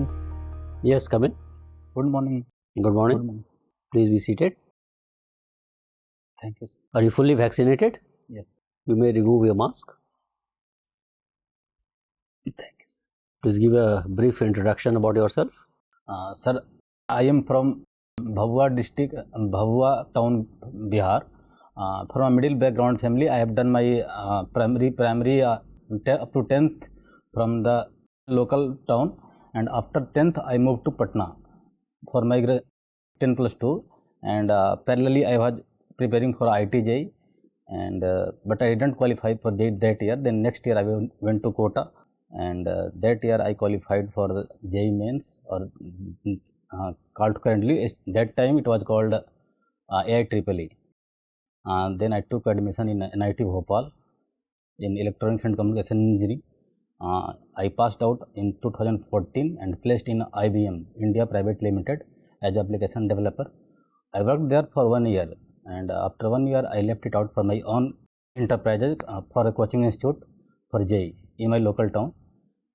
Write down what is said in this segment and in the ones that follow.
students. Yes, come in. Good morning. Good morning. Good morning. Please be seated. Thank you, sir. Are you fully vaccinated? Yes. You may remove your mask. Thank you, sir. Please give a brief introduction about yourself. Sir, I am from Bhavua district, Bhavua town, Bihar. From a middle background family, I have done my primary up to 10th from the local town, and after 10th I moved to Patna for my 10+2, and parallelly I was preparing for 𝐈𝐀𝐒 and but I didn't qualify for that year. Then next year I went to Kota, and that year I qualified for the �JEE mains, or called currently, that time it was called 𝐴𝐼EEE. Then I took admission in NIT Bhopal in Electronics and Communication Engineering. I passed out in 2014 and placed in IBM India Private Limited as application developer. I worked there for 1 year, and after 1 year I left it out for my own enterprises for a coaching institute for �JEE in my local town.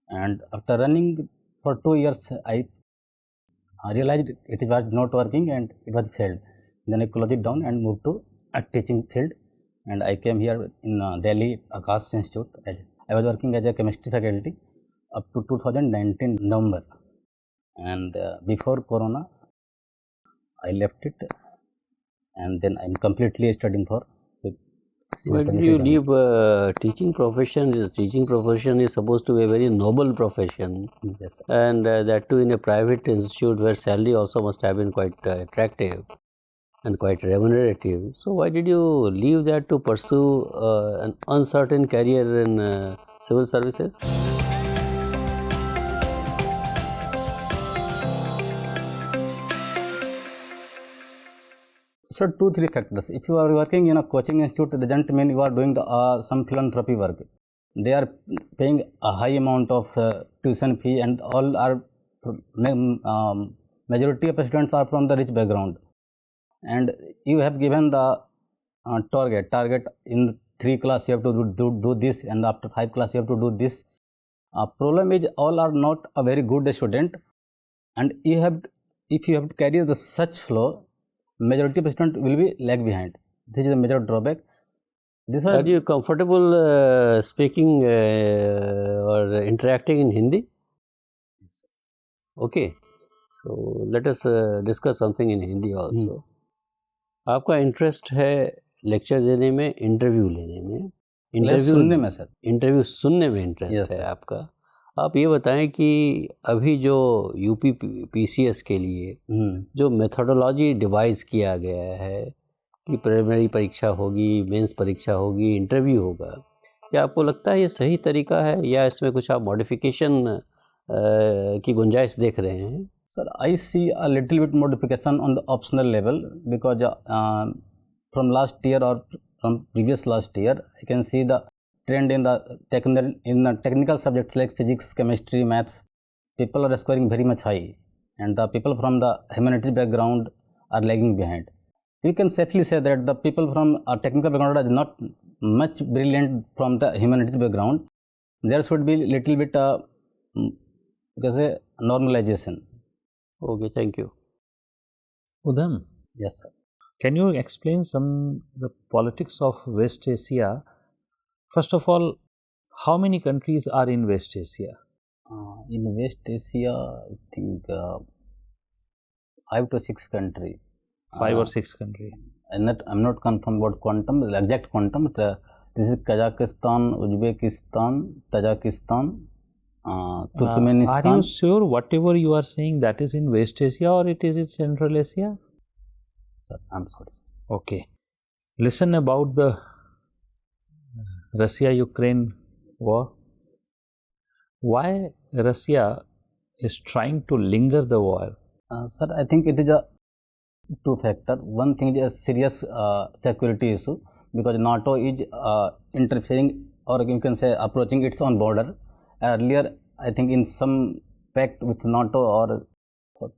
And after running for 2 years, I realized it was not working and it was failed. Then I closed it down and moved to a teaching field, and I came here in Delhi 𝐸𝐴S Institute. I was working as a chemistry faculty up to 2019 November, and before Corona I left it, and then I'm completely studying for. Why did you leave teaching profession? Teaching profession is supposed to be a very noble profession. Yes, sir. And that too in a private institute where salary also must have been quite attractive and quite remunerative. So why did you leave that to pursue an uncertain career in civil services? So 2-3 factors. If you are working in a coaching institute, it doesn't mean you are doing some philanthropy work. They are paying a high amount of tuition fee, and all are majority of students are from the rich background. And you have given the target in 3 class you have to do this, and after 5 class you have to do this. Problem is all are not a very good student, and if you have to carry the such flow, majority of students will be lag behind. This is a major drawback. Are you comfortable speaking or interacting in Hindi? Yes. Okay, so let us discuss something in Hindi also. आपका interest है lecture देने में, interview लेने में, interview सुनने में sir, interview सुनने में इंटरेस्ट है आपका. आप ये बताएं कि अभी जो UPPSC के लिए जो मेथोडोलॉजी डिवाइस किया गया है कि प्राइमरी परीक्षा होगी, मेंस परीक्षा होगी, इंटरव्यू होगा, क्या आपको लगता है ये सही तरीका है या इसमें कुछ आप मॉडिफिकेशन की गुंजाइश देख रहे हैं? Sir, I see a little bit modification on the optional level, because from last year or from previous last year, I can see the trend in the technical subjects like physics, chemistry, maths. People are scoring very much high, and the people from the humanities background are lagging behind. We can safely say that the people from a technical background are not much brilliant from the humanities background. There should be little bit normalization. Okay, thank you. Udham. Yes, sir. Can you explain the politics of West Asia? First of all, how many countries are in West Asia? In West Asia, I think 5 to 6 countries. 5 or 6 countries. I'm not confirmed about quantum, the exact quantum. This is Kazakhstan, Uzbekistan, Tajikistan, Turkmenistan. Are you sure whatever you are saying that is in West Asia or it is in Central Asia? Sir, I'm sorry, sir. Okay. Listen about the Russia-Ukraine war. Why Russia is trying to linger the war? Sir, I think it is a 2 factor. One thing is a serious security issue, because NATO is interfering, or you can say approaching its own border. Earlier, I think in some pact with NATO or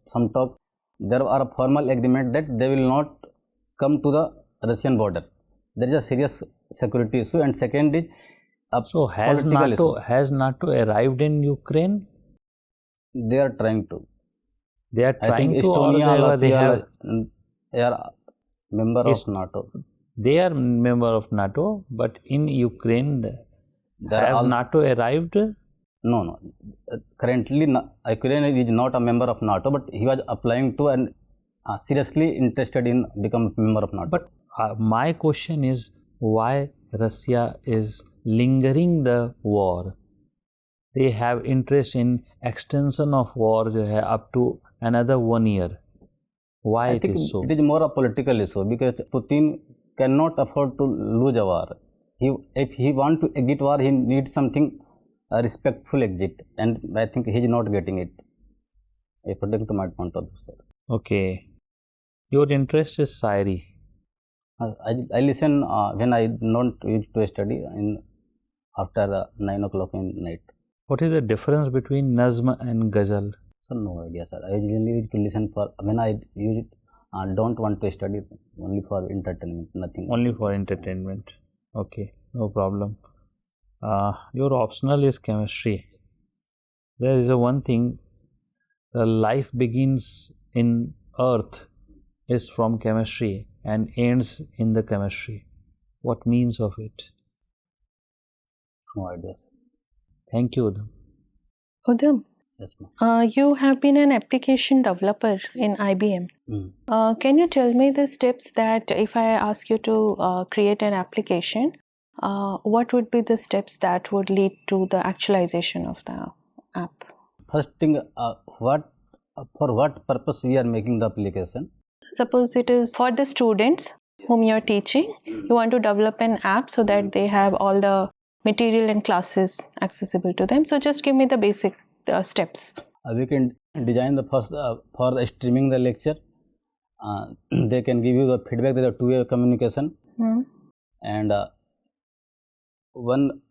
some talk, there are a formal agreement that they will not come to the Russian border. There is a serious security issue, and second is so has NATO arrived in Ukraine? They are trying to. They are I think trying to, Estonia, or they Latvia, they are member of NATO. They are member of NATO, but in Ukraine, have NATO arrived? No. Currently, Ukraine is not a member of NATO, but he was applying to and seriously interested in become member of NATO. But my question is, why Russia is lingering the war? They have interest in extension of war up to another 1 year. Why it is so? It is more a political issue because Putin cannot afford to lose a war. If he want to exit war, he needs something a respectful exit, and I think he is not getting it. According to my point of view, sir. Okay. Your interest is Shairi. I listen when I don't used to study after 9 o'clock in night. What is the difference between Nazm and Ghazal? Sir, no idea, sir. I usually used to listen for when I don't want to study, only for entertainment, nothing. Only for entertainment. Okay, no problem. Your optional is chemistry. There is one thing, the life begins in earth is from chemistry and ends in the chemistry. What means of it? No idea, sir. Thank you, Udham. Udham, Yes, ma'am. you have been an application developer in IBM. Can you tell me the steps that if I ask you to create an application, what would be the steps that would lead to the actualization of the app? First thing, for what purpose we are making the application? Suppose it is for the students whom you are teaching. You want to develop an app so that they have all the material and classes accessible to them. So just give me the basic steps. We can design the first for the streaming the lecture. They can give you the feedback. There are two-way communication, and one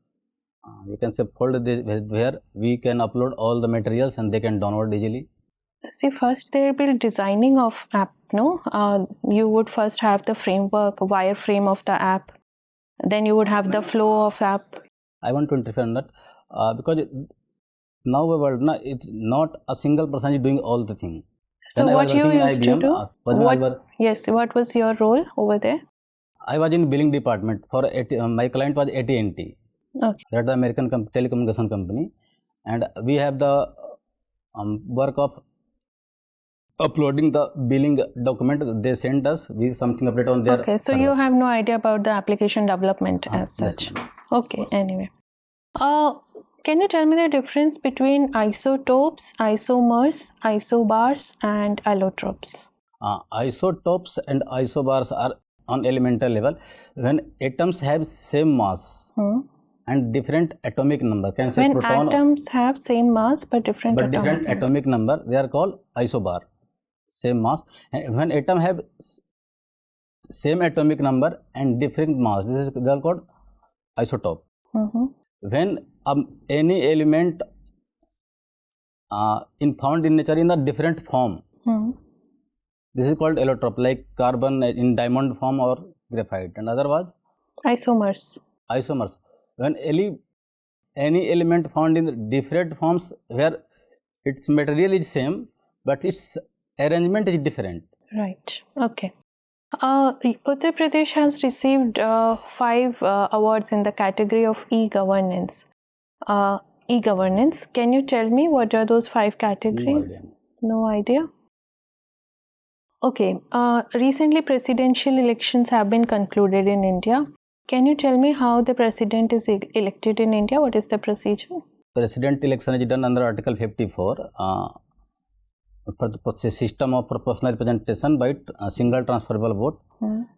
you can say folder where we can upload all the materials and they can download easily. See, first there will be designing of app. No, you would first have the framework, wireframe of the app. Then you would have the flow of app. I want to interfere in that because now the world, it's not a single person is doing all the thing. So when what you used to do? What was your role over there? I was in billing department for my client was AT&T. Okay. That's the American telecommunication company, and we have the work of uploading the billing document they send us. We something update on their. Okay, so server. you have no idea about the application development as such. Yes, okay. Anyway, can you tell me the difference between isotopes, isomers, isobars, and allotropes? Isotopes and isobars are on elemental level when atoms have same mass and different atomic number. Can say when proton. Atoms have same mass but different atomic number, they are called isobar. Same mass, and when atom have same atomic number and different mass, they are called isotope. When any element found in nature in a different form, this is called allotrope, like carbon in diamond form or graphite, and other was isomers. When any element found in different forms where its material is same but its arrangement is different. Right. Okay. Uttar Pradesh has received 5 awards in the category of e-governance. E-governance. Can you tell me what are those 5 categories? No idea. Okay. Recently, presidential elections have been concluded in India. Can you tell me how the president is elected in India? What is the procedure? President election is done under Article 54. For the system of proportional representation by single transferable vote,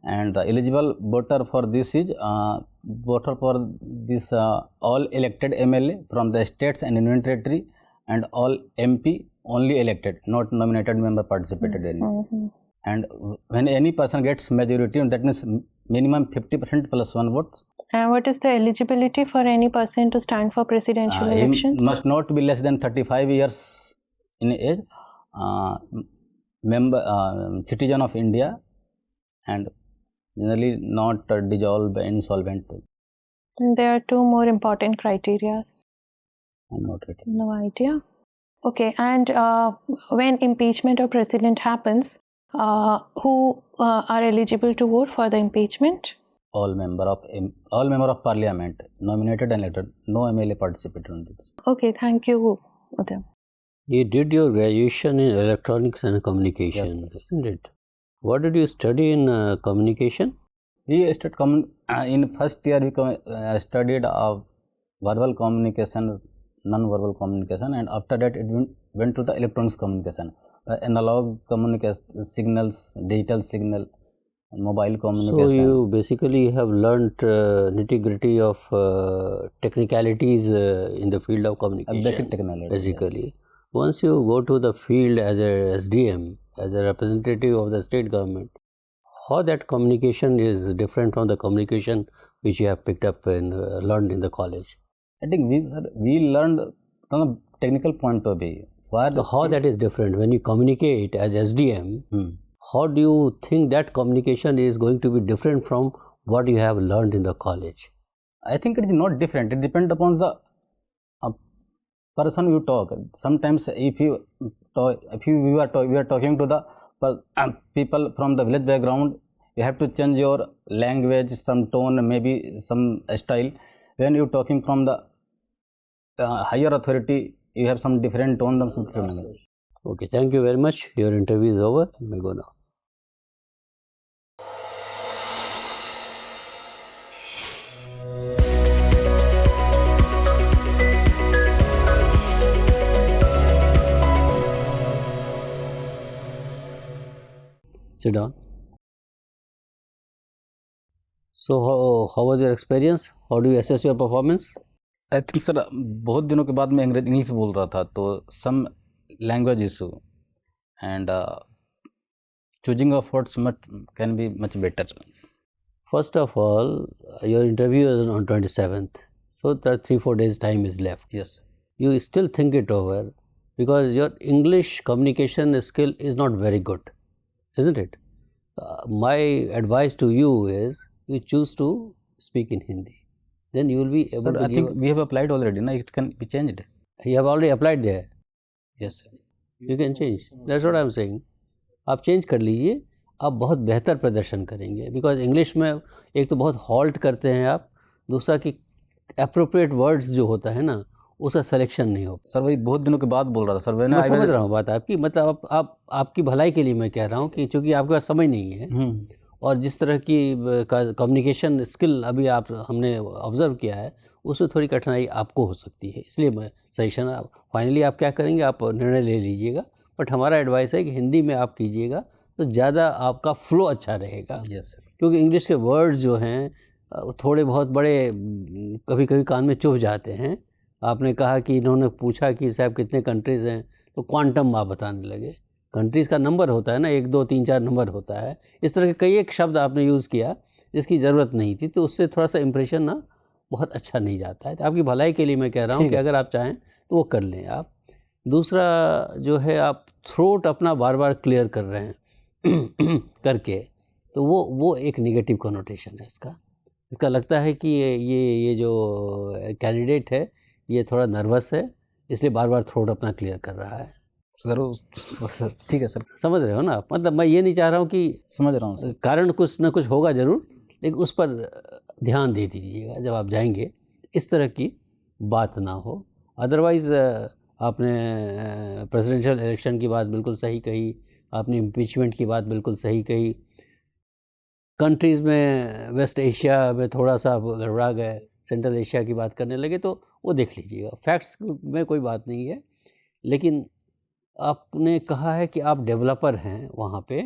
and the eligible voter for this is voter for this all elected MLA from the states and union territory, and all MP only elected, not nominated member participated in. And when any person gets majority, that means minimum 50% plus 1 vote. And what is the eligibility for any person to stand for presidential elections? He must not be less than 35 years in age. Citizen of India, and generally not dissolved, insolvent. There are 2 more important criteria. I'm not ready. No idea. Okay, and when impeachment of president happens, who are eligible to vote for the impeachment? All member of parliament nominated and elected. No MLA participated in this. Okay, thank you, Udham. You did your graduation in electronics and communication, Yes, sir. isn't it? What did you study in communication? We studied in first year we studied verbal communication, non-verbal communication, and after that it went to the electronics communication, analog communication, signals, digital signal, mobile communication. So you basically have learnt nitty-gritty of technicalities in the field of communication. Basic technology. Basically, yes. Once you go to the field as a SDM, as a representative of the state government, how that communication is different from the communication which you have picked up and learned in the college? I think we learned from a technical point of view. How that is different when you communicate as SDM? How do you think that communication is going to be different from what you have learned in the college? I think it is not different. It depends upon the person you talk. Sometimes if we are talking to the people from the village background, you have to change your language, some tone, maybe some style. When you are talking from the higher authority, you have some different tone, some different language. Okay, thank you very much. Your interview is over. You may go now. Sit down. So how was your experience? How do you assess your performance? I think sir, बहुत दिनों के बाद मैं English बोल रहा था, तो some language issue and choosing of words can be much better. First of all, your interview is on 27th, so there 3-4 days time is left. Yes. You still think it over because your English communication skill is not very good, isn't it? My advice to you is you choose to speak in Hindi. Then you will be able to. I think we have applied already. No, it can be changed. You have already applied there. Yes. You can change. That's what I am saying. आप change कर लीजिए, आप बहुत बेहतर प्रदर्शन करेंगे. Because English में एक तो बहुत हॉल्ट करते हैं आप, दूसरा कि अप्रोप्रिएट वर्ड्स जो होता है ना उसका सिलेक्शन नहीं हो. सर वही बहुत दिनों के बाद बोल रहा था सर. मैं समझ रहा हूँ बात आपकी, मतलब आप आपकी भलाई के लिए मैं कह रहा हूँ कि चूँकि आपके पास समय नहीं है और जिस तरह की कम्युनिकेशन स्किल अभी हमने ऑब्ज़र्व किया है उसमें थोड़ी कठिनाई आपको हो सकती है. इसलिए मैं सजेशन फाइनली आप क्या करेंगे, आप निर्णय ले लीजिएगा. बट हमारा एडवाइस है कि हिंदी में आप कीजिएगा तो ज़्यादा आपका फ्लो अच्छा रहेगा. यस. क्योंकि इंग्लिश के वर्ड्स जो हैं थोड़े बहुत बड़े कभी कभी कान में चुभ जाते हैं. आपने कहा कि इन्होंने पूछा कि साहब कितने कंट्रीज़ हैं, तो क्वांटम आप बताने लगे. कंट्रीज़ का नंबर होता है ना, 1 2 3 4 नंबर होता है. इस तरह के कई एक शब्द आपने यूज़ किया जिसकी ज़रूरत नहीं थी, तो उससे थोड़ा सा इम्प्रेशन ना बहुत अच्छा नहीं जाता है. तो आपकी भलाई के लिए मैं कह रहा हूँ कि अगर आप चाहें तो वो कर लें आप. दूसरा जो है, आप थ्रोट अपना बार बार क्लियर कर रहे हैं करके, तो वो एक नेगेटिव कनोटेशन है इसका लगता है कि ये जो कैंडिडेट है ये थोड़ा नर्वस है, इसलिए बार बार थ्रोट अपना क्लियर कर रहा है. सर ठीक है सर. समझ रहे हो ना? मतलब मैं ये नहीं चाह रहा हूँ कि, समझ रहा हूँ सर, कारण कुछ ना कुछ होगा ज़रूर, लेकिन उस पर ध्यान दे दीजिएगा जब आप जाएंगे, इस तरह की बात ना हो. अदरवाइज़ आपने प्रेसिडेंशियल इलेक्शन की बात बिल्कुल सही कही, आपने इम्पीचमेंट की बात बिल्कुल सही कही. कंट्रीज़ में वेस्ट एशिया में थोड़ा सा गड़बड़ा गए, सेंट्रल एशिया की बात करने लगे, तो वो देख लीजिएगा. फैक्ट्स में कोई बात नहीं है, लेकिन आपने कहा है कि आप डेवलपर हैं वहाँ पे.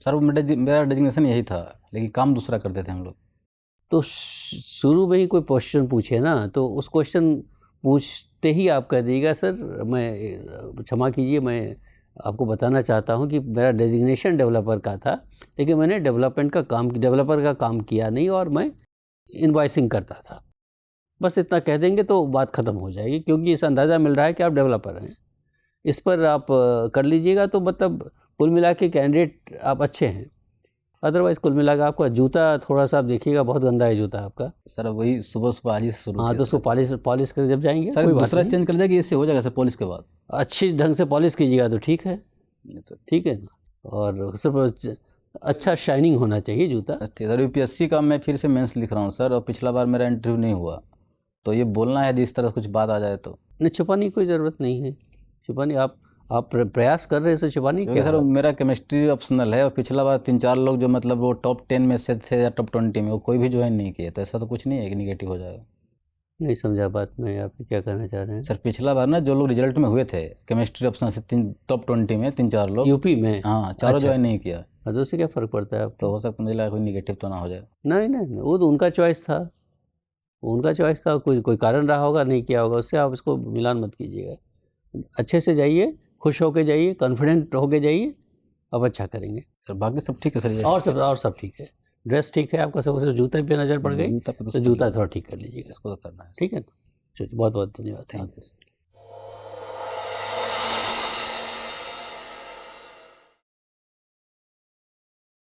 सर मेरा डेजिग्नेशन यही था, लेकिन काम दूसरा करते थे हम लोग. तो शुरू में ही कोई क्वेश्चन पूछे ना, तो उस क्वेश्चन पूछते ही आप कह दीजिएगा सर मैं क्षमा कीजिए, मैं आपको बताना चाहता हूँ कि मेरा डेजिग्नेशन डेवलपर का था, लेकिन मैंने डेवलपर का काम किया नहीं और मैं इनवॉइसिंग करता था. बस इतना कह देंगे तो बात ख़त्म हो जाएगी, क्योंकि इस अंदाज़ा मिल रहा है कि आप डेवलपर हैं. इस पर आप कर लीजिएगा तो मतलब कुल मिला के कैंडिडेट आप अच्छे हैं. अदरवाइज कुल मिलाकर आपका जूता थोड़ा सा आप देखिएगा, बहुत गंदा है जूता आपका। सर वही सुबह आज ही से शुरू हाँ, तो उसको पॉलिश कर जब जाएंगे सर, कोई बात दूसरा नहीं। चेंज कर जाएगी, इससे हो जाएगा सर पॉलिश के बाद। अच्छी ढंग से पॉलिश कीजिएगा तो ठीक है, तो ठीक है। और सिर्फ अच्छा शाइनिंग होना चाहिए जूता। सर यूपीएससी का मैं फिर से मेंस लिख रहा हूँ सर, और पिछला बार मेरा इंटरव्यू नहीं हुआ, तो ये बोलना है यदि इस तरह कुछ बात आ जाए तो। नहीं, छुपाने की कोई ज़रूरत नहीं है, छुपाने आप प्रयास कर रहे हैं, छुपाने की। सर मेरा केमिस्ट्री ऑप्शनल है, और पिछला बार 3-4 लोग जो मतलब वो टॉप 10 में से थे या टॉप 20 में, वो कोई भी ज्वाइन नहीं किए, तो ऐसा तो कुछ नहीं है कि निगेटिव हो जाएगा। नहीं समझा बात मैं, आप क्या कहना चाह रहे हैं? सर पिछला बार ना जो लोग रिजल्ट में हुए थे केमिस्ट्री ऑप्शन से टॉप 20 में 3-4 लोग यूपी में, हाँ, चारों ज्वाइन नहीं किया। तो उससे क्या फ़र्क पड़ता है? आप तो हो सकता मुझे लगा कोई निगेटिव तो ना हो जाए। नहीं, वो तो उनका चॉइस था, उनका चॉइस था, कोई कारण रहा होगा, नहीं किया होगा, उससे आप इसको मिलान मत कीजिएगा। अच्छे से जाइए, खुश होके जाइए, कॉन्फिडेंट होके जाइए, अब अच्छा करेंगे। सर बाकी सब ठीक है सर? और सब ठीक है, ड्रेस ठीक है आपका, सब जूते पे नज़र पड़ गई तो जूता थोड़ा ठीक कर लीजिएगा, इसको तो करना है। ठीक है। चलिए, बहुत बहुत धन्यवाद, थैंक यू।